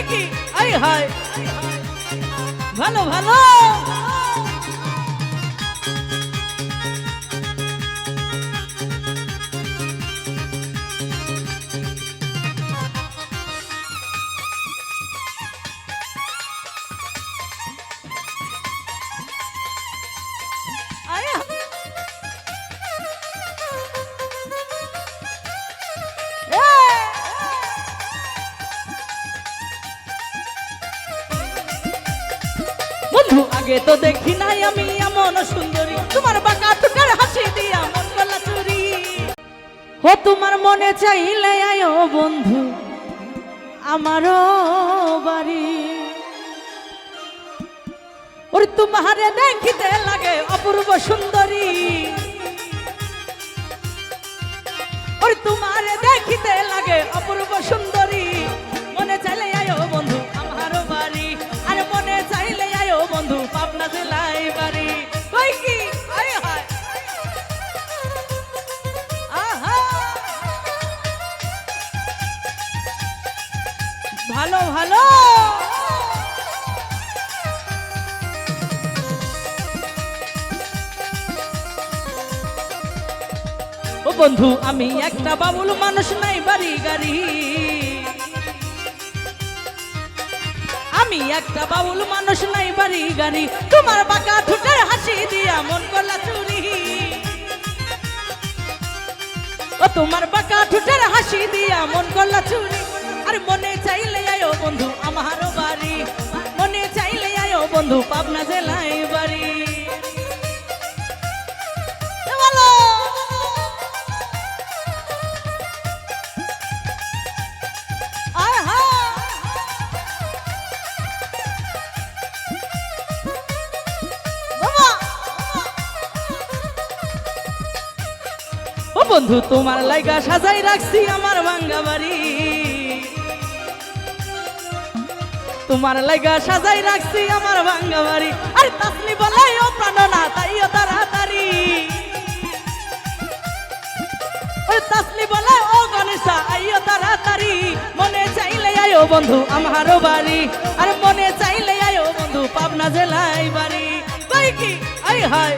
কি আই হায় ভালো ভালো বন্ধু আগে তো দেখি নাই আমি এমন সুন্দরী তোমার বাঁকা ঠোঁটের হাসি দিয়া মন গলা চুরি ও তোমার মনে চাইলে আয়ো বন্ধু আমারও বাড়ি ওরে তোমারে দেখিতে লাগে অপূর্ব সুন্দরী ওরে তোমারে দেখিতে লাগে অপূর্ব সুন্দরী মনে চাইলে আয়ো বন্ধু আমারও বাড়ি আরে মনে চাইলে আয়ো বন্ধু পাবনা জেলায় বাড়ি কই কি আয় হায় আহা ভালো ভালো ও বন্ধু আমি একটা বাবুল মানুষ নাই বাড়ি গাড়ি আমি একটা বাবুল মানুষ নাই বাড়ি গাড়ি তোমার বাঁকা ঠোঁটের হাসি দিয়া মন গলা চুরি ও তোমার বাঁকা ঠোঁটের হাসি দিয়া মন গলা চুরি আর মনে চাইলে আয়ো বন্ধু আমারও বাড়ি মনে চাইলে আয়ো বন্ধু পাবনা জেলায় বাড়ি ও বন্ধু তোমার লাইগা সাজাই রাখছি আমার ভাঙ্গা বাড়ি তোমার লাইগা সাজাই রাখছি আমার ভাঙ্গা বাড়ি আর তাসলি বলে ও প্রাণনা তাইও তাড়াতাড়ি ওই তাসলি বলে ও গণেশা আইও তাড়াতাড়ি মনে চাইলে আয়ো বন্ধু আমারও বাড়ি আর মনে চাইলে আয়ো বন্ধু পাবনা জেলায় বাড়ি কই কি আই হায়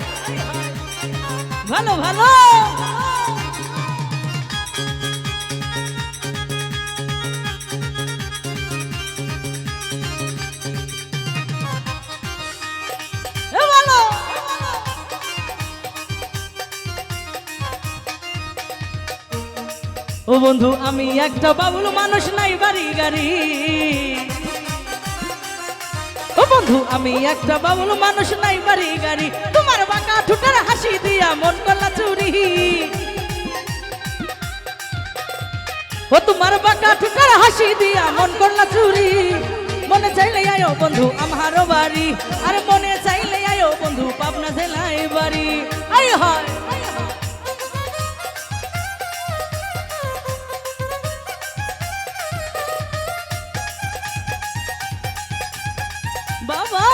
ভালো ভালো ও বন্ধু আমি একটা বাবুল মানুষ নাই বাড়ি গাড়ি ও বন্ধু আমি একটা বাবুল মানুষ নাই বাড়ি গাড়ি তোমার বাঁকা ঠোঁটের হাসি দিয়া মন গলা চুরি ও তোমার বাঁকা ঠোঁটের হাসি দিয়া মন গলা চুরি মনে চাইলে আয়ো বন্ধু আমারও বাড়ি আর মনে চাইলে আয়ো বন্ধু পাবনা জেলায় বাড়ি আই হয় বাবা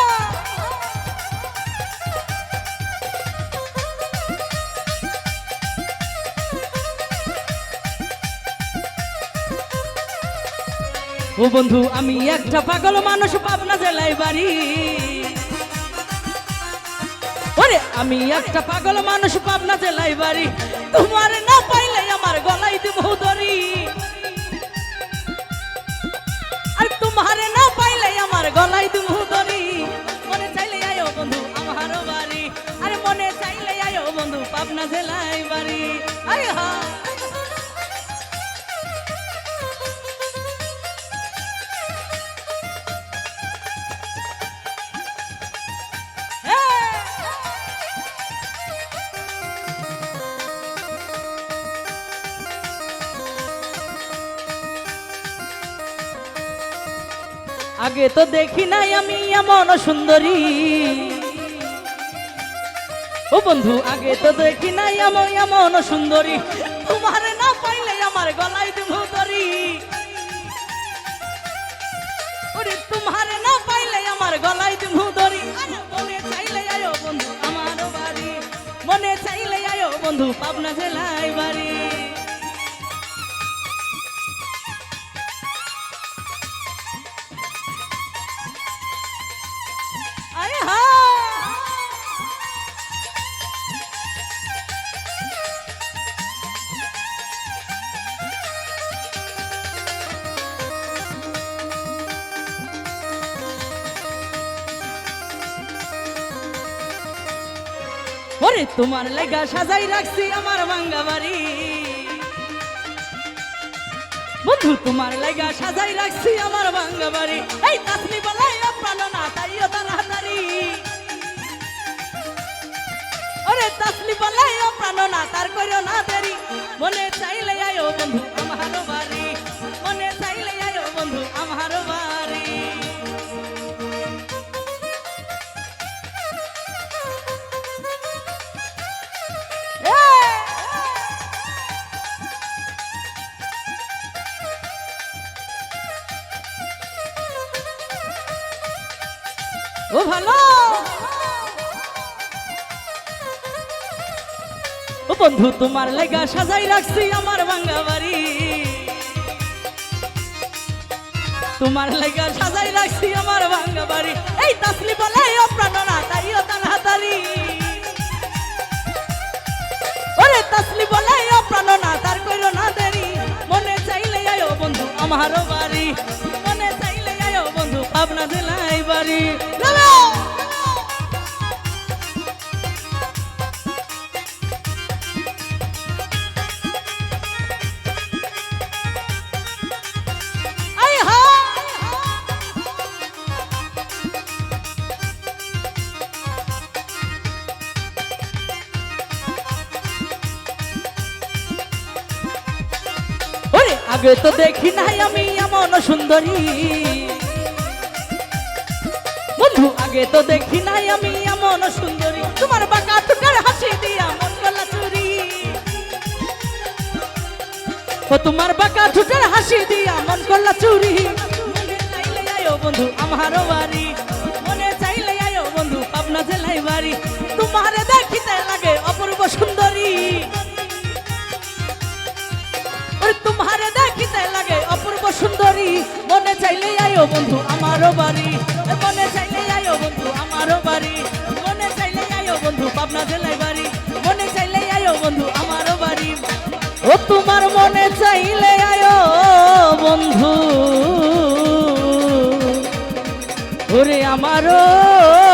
ও বন্ধু আমি একটা পাগল মানুষ পাবনা জেলায় বাড়ি ওরে আমি একটা পাগল মানুষ পাবনা জেলায় বাড়ি তোমার না পাইলে আমার গলায় দিব দড়ি আর তোমার না পাইলে আমার গলায় দিব দড়ি মনে চাইলে আয়ো বন্ধু আমারও বাড়ি আরে মনে চাইলে আয়ো বন্ধু পাবনা জেলায় বাড়ি আয় হা আগে তো দেখি নাই আমি এমন সুন্দরী ও বন্ধু আগে তো দেখি নাই এমন সুন্দরী তোমার না পাইলে আমার গলায় দিব দড়ি ওরে তোমার না পাইলে আমার গলায় দিব দড়ি মনে চাইলে আয়ো বন্ধু আমার বাড়ি মনে চাইলে আয়ো বন্ধু পাবনা জেলায় বাড়ি ওরে তোমার লাগা সাজাই রাখছি আমার ভাঙ্গা বাড়ি বন্ধু তোমার লাগা সাজাই রাখছি আমার ভাঙ্গা বাড়ি এই তাসনি বলাই প্রাণ না তাইও তাড়াতাড়ি ওরে তাসনি বলাই প্রাণ না তার কইরো না দেরি মনে চাইলে আয়ো বন্ধু আমার বাড়ি মনে চাইলে আয়ো বন্ধু আমার বাড়ি ও ভালো ও বন্ধু তোমার লাগা সাজাই রাখছি আমার ভাঙ্গা বাড়ি তোমার লাগা সাজাই রাখছি আমার ভাঙ্গা বাড়ি এই তাসলি বলে ও প্রাণ না তাইও তাড়াতাড়ি ওরে তাসলি বলে ও প্রাণ না তার কইরো না দেরি মনে চাইলে আয়ো বন্ধু আমার বাড়ি মনে চাইলে আয়ো বন্ধু পাবনা জেলায় বাড়ি আগে তো দেখি নাই আমি এমন সুন্দরী বন্ধু আগে তো দেখি নাই আমি এমন সুন্দরী তোমার বাঁকা টুকার হাসি দিয়া মন গলা চুরি ও তোমার বাঁকা ঠোঁটের হাসি দিয়া মন গলা চুরি মনে চাইলে আয়ো বন্ধু আমার বাড়ি মনে চাইলে আয়ো বন্ধু পাবনা জেলায় বাড়ি তোমারে দেখিতে লাগে অপূর্ব সুন্দরী তোমারে দেখিতে লাগে অপূর্ব সুন্দরী মনে চাইলে আয়ো বন্ধু আমারও বাড়ি মনে চাইলে আয়ো বন্ধু আমারও বাড়ি মনে চাইলে আয়ো বন্ধু পাবনা জেলায় বাড়ি মনে চাইলে আয়ো বন্ধু আমারও বাড়ি ও তোমার মনে চাইলে আয়ো বন্ধু ওরে আমারও